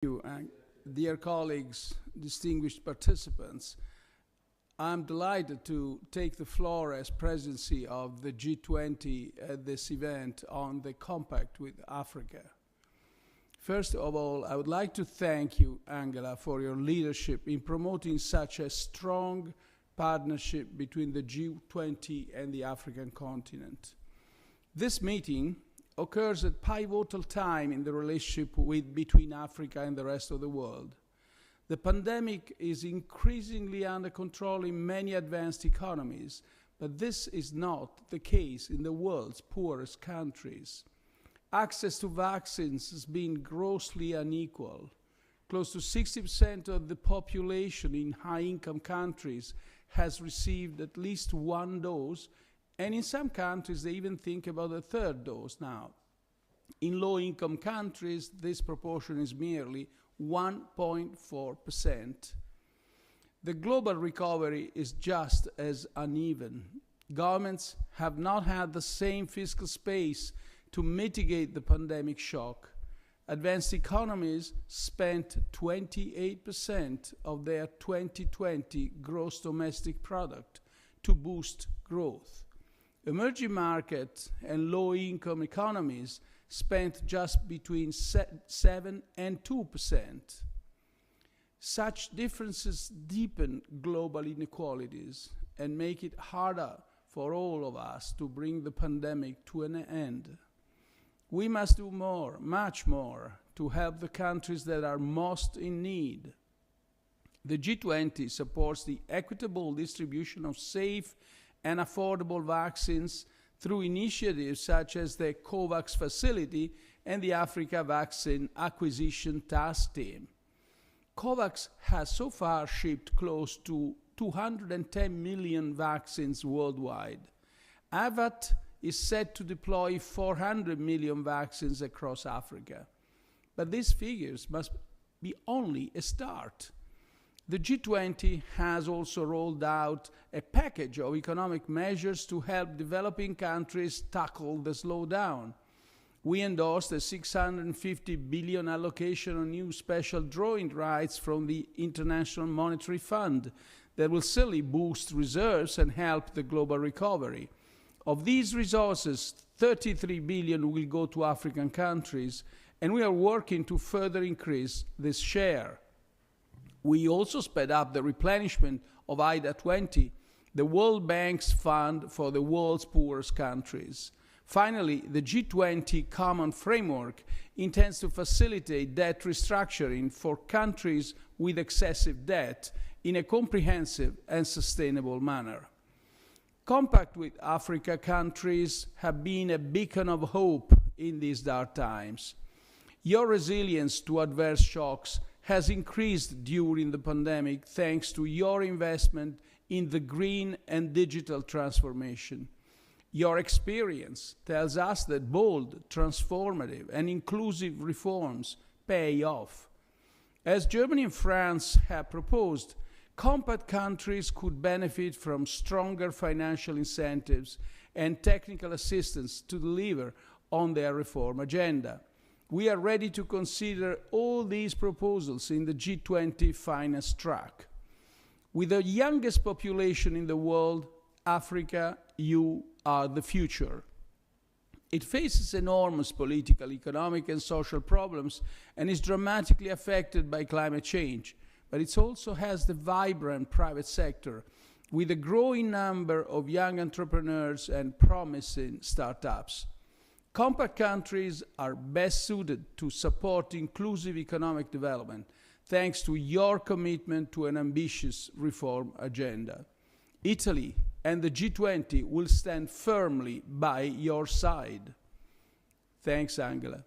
you, dear colleagues, distinguished participants. I'm delighted to take the floor as presidency of the G20 at this event on the Compact with Africa. First of all, I would like to thank you, Angela, for your leadership in promoting such a strong partnership between the G20 and the African continent. This meeting occurs at pivotal time in the relationship between Africa and the rest of the world. The pandemic is increasingly under control in many advanced economies, but this is not the case in the world's poorest countries. Access to vaccines has been grossly unequal. Close to 60% of the population in high-income countries has received at least one dose, and in some countries they even think about a third dose now. In low-income countries, this proportion is merely 1.4%. The global recovery is just as uneven. Governments have not had the same fiscal space to mitigate the pandemic shock. Advanced economies spent 28% of their 2020 gross domestic product to boost growth. Emerging markets and low-income economies spent just between 7 and 2%. Such differences deepen global inequalities and make it harder for all of us to bring the pandemic to an end. We must do more, much more, to help the countries that are most in need. The G20 supports the equitable distribution of safe and affordable vaccines through initiatives such as the COVAX facility and the Africa Vaccine Acquisition Task Team. COVAX has so far shipped close to 210 million vaccines worldwide. AVAT is set to deploy 400 million vaccines across Africa. But these figures must be only a start. The G20 has also rolled out a package of economic measures to help developing countries tackle the slowdown. We endorsed a 650 billion allocation on new special drawing rights from the International Monetary Fund that will certainly boost reserves and help the global recovery. Of these resources, 33 billion will go to African countries, and we are working to further increase this share. We also sped up the replenishment of IDA 20, the World Bank's fund for the world's poorest countries. Finally, the G20 Common Framework intends to facilitate debt restructuring for countries with excessive debt in a comprehensive and sustainable manner. Compact with Africa countries have been a beacon of hope in these dark times. Your resilience to adverse shocks has increased during the pandemic thanks to your investment in the green and digital transformation. Your experience tells us that bold, transformative, and inclusive reforms pay off. As Germany and France have proposed, compact countries could benefit from stronger financial incentives and technical assistance to deliver on their reform agenda. We are ready to consider all these proposals in the G20 finance track. With the youngest population in the world, Africa, you are the future. It faces enormous political, economic, and social problems and is dramatically affected by climate change. But it also has the vibrant private sector with a growing number of young entrepreneurs and promising startups. Compact countries are best suited to support inclusive economic development thanks to your commitment to an ambitious reform agenda. Italy and the G20 will stand firmly by your side. Thanks, Angela.